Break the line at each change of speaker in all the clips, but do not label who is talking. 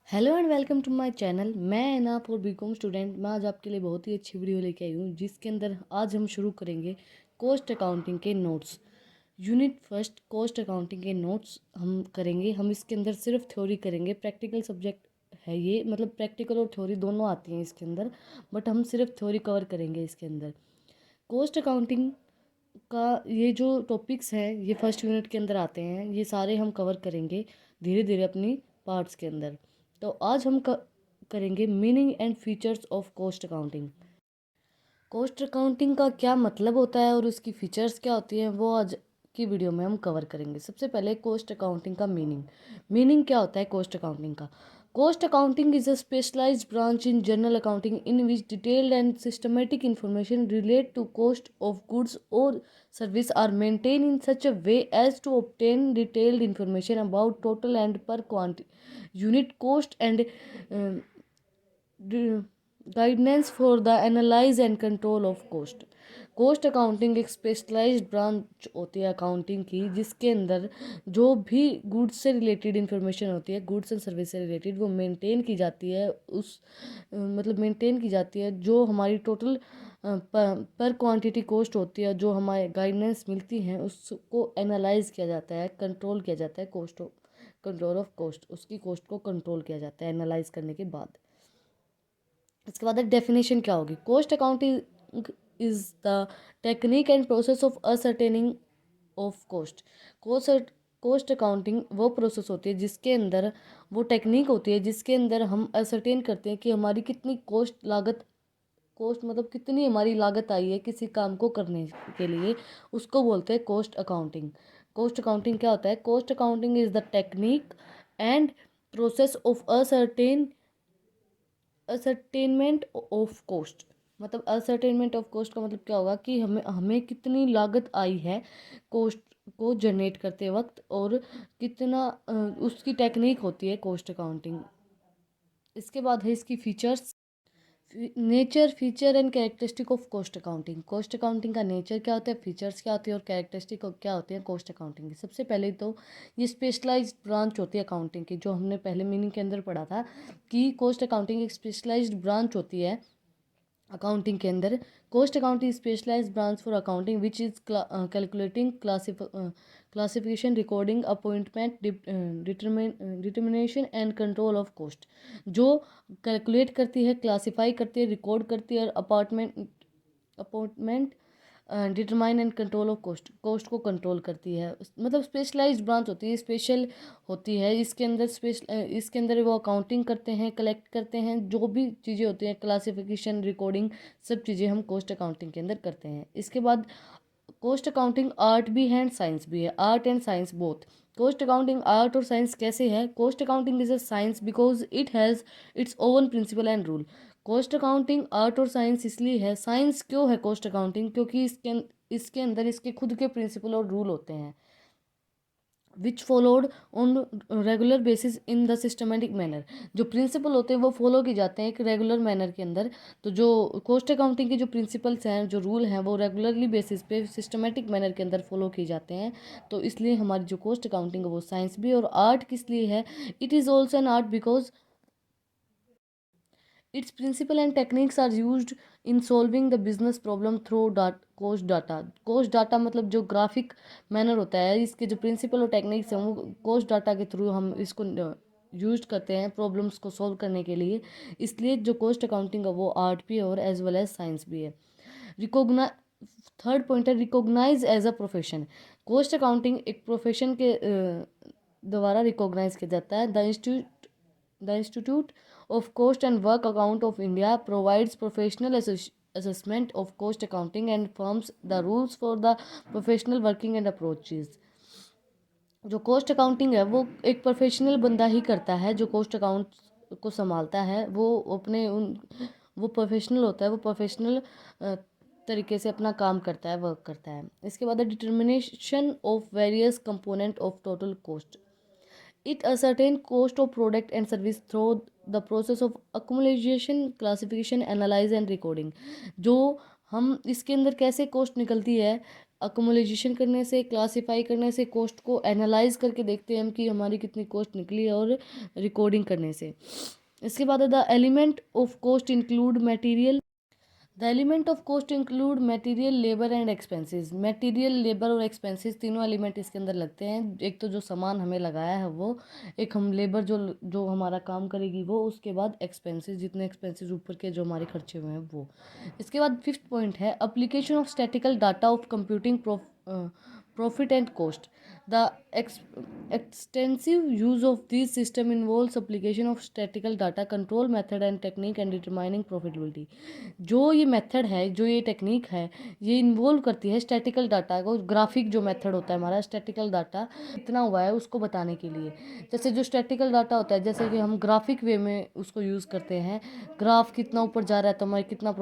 Hello and welcome to my channel. मैं एनाप और बीकॉम स्टूडेंट। मैं आज आपके लिए बहुत ही अच्छी वीडियो लेके आई हूँ जिसके अंदर आज हम शुरू करेंगे कॉस्ट अकाउंटिंग के notes. Unit first cost accounting के नोट्स हम करेंगे। हम इसके अंदर सिर्फ थ्योरी करेंगे, प्रैक्टिकल सब्जेक्ट है ये, मतलब प्रैक्टिकल और थ्योरी दोनों आती हैं इसके अंदर, बट हम सिर्फ थ्योरी कवर करेंगे इसके अंदर। कॉस्ट अकाउंटिंग का ये जो टॉपिक्स हैं ये फर्स्ट यूनिट के अंदर आते हैं, ये सारे हम कवर करेंगे धीरे धीरे अपनी पार्ट्स के अंदर। तो आज हम करेंगे meaning and features of cost accounting. Cost accounting का क्या मतलब होता है और उसकी फीचर्स क्या होती हैं वो आज की वीडियो में हम कवर करेंगे। सबसे पहले कॉस्ट अकाउंटिंग का मीनिंग क्या होता है कॉस्ट अकाउंटिंग का। Cost accounting is a specialized branch in general accounting in which detailed and systematic information relate to cost of goods और service are maintain in such a way as to obtain detailed information about total and per quantity unit cost and guidance for the analyse and control of cost. Cost accounting एक specialized branch होती है accounting की, जिसके अंदर जो भी goods से related information होती है, गुड्स एंड सर्विस से रिलेटेड, वो मेंटेन की जाती है। मतलब मेंटेन की जाती है जो हमारी टोटल पर क्वांटिटी कॉस्ट होती है, जो हमारे गाइडेंस मिलती हैं उसको एनालाइज किया जाता है, कंट्रोल किया जाता है। कंट्रोल ऑफ कॉस्ट, उसकी कॉस्ट को कंट्रोल किया जाता है एनालाइज करने के बाद। इसके बाद डेफिनेशन क्या होगी। Cost accounting is the technique and process of ascertaining of cost. Cost cost accounting वो प्रोसेस होती है जिसके अंदर, वो टेक्निक होती है जिसके अंदर हम असर्टेन करते हैं कि हमारी कितनी कॉस्ट मतलब कितनी हमारी लागत आई है किसी काम को करने के लिए, उसको बोलते हैं कॉस्ट अकाउंटिंग। कॉस्ट अकाउंटिंग क्या होता है। Cost accounting is the technique and process of ascertainment of cost. मतलब असर्टेनमेंट ऑफ कॉस्ट का मतलब क्या होगा कि हमें हमें कितनी लागत आई है कॉस्ट को जनरेट करते वक्त, और कितना उसकी टेक्निक होती है कॉस्ट अकाउंटिंग। इसके बाद है इसकी features. Nature, feature and characteristic of cost accounting. Cost accounting का नेचर क्या होता है, फीचर्स क्या होती है और कैरेक्टरिस्टिक क्या होती है कॉस्ट अकाउंटिंग की। सबसे पहले तो ये स्पेशलाइज्ड ब्रांच होती है अकाउंटिंग की, जो हमने पहले मीनिंग के अंदर पढ़ा था कि कॉस्ट अकाउंटिंग एक स्पेशलाइज्ड ब्रांच होती है अकाउंटिंग के अंदर। Cost accounting specialized branch for accounting which is calculating classification recording appointment determination and control of cost. जो कैलकुलेट करती है, क्लासीफाई करती है, रिकॉर्ड करती है और appointment determine and control of cost को कंट्रोल करती है। मतलब स्पेशलाइज्ड ब्रांच होती है, स्पेशल होती है। इसके अंदर वो अकाउंटिंग करते हैं, कलेक्ट करते हैं, जो भी चीज़ें होती हैं, क्लासिफिकेशन, रिकॉर्डिंग, सब चीज़ें हम कॉस्ट अकाउंटिंग के अंदर करते हैं। इसके बाद कॉस्ट अकाउंटिंग आर्ट भी है एंड साइंस भी है, art and science both. Cost accounting art और साइंस कैसे है। Cost accounting is a science because it has its own principle and rule. Cost accounting art और साइंस इसलिए है, साइंस क्यों है कॉस्ट अकाउंटिंग, क्योंकि इसके अंदर इसके खुद के प्रिंसिपल और रूल होते हैं, which followed on regular basis in the systematic manner. जो प्रिंसिपल होते हैं वो फॉलो किए जाते हैं एक रेगुलर मैनर के अंदर। तो जो कॉस्ट अकाउंटिंग के जो प्रिंसिपल्स हैं, जो रूल हैं, वो रेगुलरली बेसिस पे सिस्टमेटिक मैनर के अंदर फॉलो किए जाते हैं। तो इसलिए हमारी जो कॉस्ट अकाउंटिंग है वो साइंस भी। और आर्ट किस लिए है, it is also an art because its principle and techniques are used in solving the business problem through cost data। cost data मतलब जो ग्राफिक मैनर होता है, इसके जो प्रिंसिपल और टेक्निक्स हैं वो कोस्ट डाटा के थ्रू हम इसको यूज करते हैं प्रॉब्लम्स को सॉल्व करने के लिए। इसलिए जो कोस्ट अकाउंटिंग है वो आर्ट भी है और एज वेल एज साइंस भी है। रिकोगना थर्ड पॉइंट है recognize as a profession. Cost accounting एक प्रोफेशन के द्वारा रिकॉग्नाइज किया जाता है। The institute of Cost and Work Account of India provides professional assessment of cost accounting and forms the rules for the professional working and approaches। जो coast accounting है वो एक प्रोफेशनल बंदा ही करता है, जो कोस्ट अकाउंट को संभालता है वो अपने उन वो प्रोफेशनल होता है, वो प्रोफेशनल तरीके से अपना काम करता है, वर्क करता है। इसके बाद determination of various component of total cost. It ascertain cost of product and service through the process of accumulation, classification, analyze and recording। जो हम इसके अंदर कैसे कॉस्ट निकलती है, अकोमोलाइजेशन करने से, क्लासीफाई करने से, कॉस्ट को एनालाइज करके देखते हैं हम कि हमारी कितनी कॉस्ट निकली है, और रिकॉर्डिंग करने से। इसके बाद the element of cost include material. The element of cost include material, labour and expenses. Material, labour और एक्सपेंसेस तीनों एलिमेंट इसके अंदर लगते हैं। एक तो जो सामान हमें लगाया है वो, एक हम लेबर जो जो हमारा काम करेगी वो, उसके बाद एक्सपेंसेस, जितने एक्सपेंसेस ऊपर के जो हमारे खर्चे हुए हैं वो। इसके बाद फिफ्थ पॉइंट है application of statistical data of computing profit and cost. The extensive use of these system involves application of statistical data control method and technique and determining profitability. जो ये मेथड है, जो ये टेक्निक है, ये involve करती है स्टैटिकल डाटा को। ग्राफिक जो मेथड होता है हमारा, स्टैटिकल डाटा कितना हुआ है उसको बताने के लिए। जैसे जो स्टैटिकल डाटा होता है, जैसे कि हम ग्राफिक वे में उसको यूज़ करते हैं। ग्राफ कितना ऊपर जा रहा है तो हमारे कितना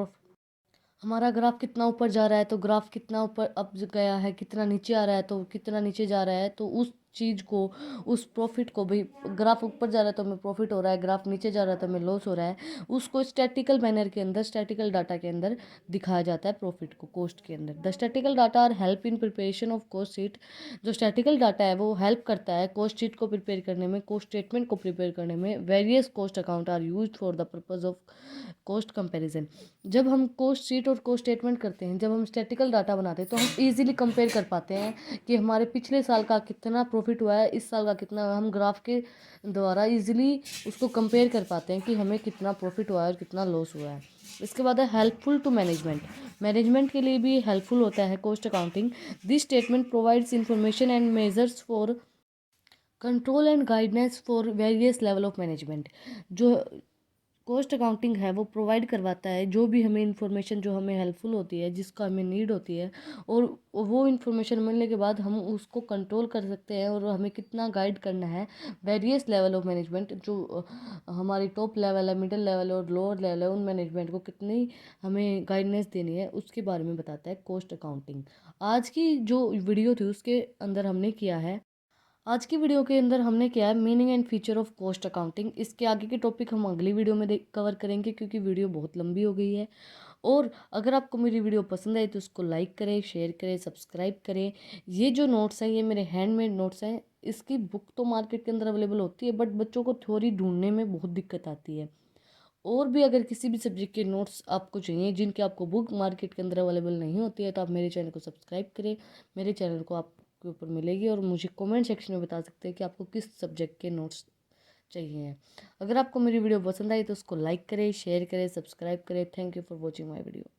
हमारा ग्राफ कितना ऊपर जा रहा है तो ग्राफ कितना ऊपर अप गया है, कितना नीचे आ रहा है तो कितना नीचे जा रहा है, तो उस चीज़ को, उस प्रॉफिट को भी, ग्राफ ऊपर जा रहा है तो हमें प्रॉफिट हो रहा है, ग्राफ नीचे जा रहा है तो हमें लॉस हो रहा है, उसको स्टैटिकल मैनर के अंदर, स्टैटिकल डाटा के अंदर दिखाया जाता है प्रॉफिट को कॉस्ट के अंदर। The statical data are help in preparation of cost sheet. जो स्टैटिकल डाटा है वो हेल्प करता है कॉस्ट शीट को प्रिपेयर करने में, कॉस्ट स्टेटमेंट को प्रिपेयर करने में। Various cost account are use for the purpose of cost comparison. जब हम कॉस्ट शीट और कॉस्ट स्टेटमेंट करते हैं, जब हम स्टैटिकल डाटा बनाते हैं, तो हम इजीली कंपेयर कर पाते हैं कि हमारे पिछले साल का कितना प्रॉफिट हुआ है, इस साल का कितना हुआ है। हम ग्राफ के द्वारा इजीली उसको कंपेयर कर पाते हैं कि हमें कितना प्रॉफिट हुआ है और कितना लॉस हुआ है। इसके बाद है हेल्पफुल टू मैनेजमेंट। मैनेजमेंट के लिए भी हेल्पफुल होता है cost accounting. This statement provides information and measures for control and guidance for various level of management. जो कॉस्ट अकाउंटिंग है वो प्रोवाइड करवाता है जो भी हमें इन्फॉर्मेशन, जो हमें हेल्पफुल होती है, जिसका हमें नीड होती है, और वो इन्फॉर्मेशन मिलने के बाद हम उसको कंट्रोल कर सकते हैं और हमें कितना गाइड करना है वेरियस लेवल ऑफ मैनेजमेंट। जो हमारी टॉप लेवल है, मिडिल लेवल है और लोअर लेवल है, उन मैनेजमेंट को कितनी हमें गाइडेंस देनी है उसके बारे में बताता है कॉस्ट अकाउंटिंग। आज की जो वीडियो थी उसके अंदर हमने किया है, आज की वीडियो के अंदर हमने किया है meaning and feature of cost accounting. इसके आगे के टॉपिक हम अगली वीडियो में कवर करेंगे, क्योंकि वीडियो बहुत लंबी हो गई है। और अगर आपको मेरी वीडियो पसंद आई तो उसको लाइक करें, शेयर करें, सब्सक्राइब करें। ये जो नोट्स हैं ये मेरे हैंडमेड नोट्स हैं। इसकी बुक तो मार्केट के अंदर अवेलेबल होती है, बट बच्चों को थ्योरी ढूंढने में बहुत दिक्कत आती है। और भी अगर किसी भी सब्जेक्ट के नोट्स आपको चाहिए जिनके आपको बुक मार्केट के अंदर अवेलेबल नहीं होती है, तो आप मेरे चैनल को सब्सक्राइब करें। मेरे चैनल को आपके ऊपर मिलेगी, और मुझे कमेंट सेक्शन में बता सकते हैं कि आपको किस सब्जेक्ट के नोट्स चाहिए। अगर आपको मेरी वीडियो पसंद आई तो उसको लाइक करें, शेयर करें, सब्सक्राइब करें। Thank you for watching my video.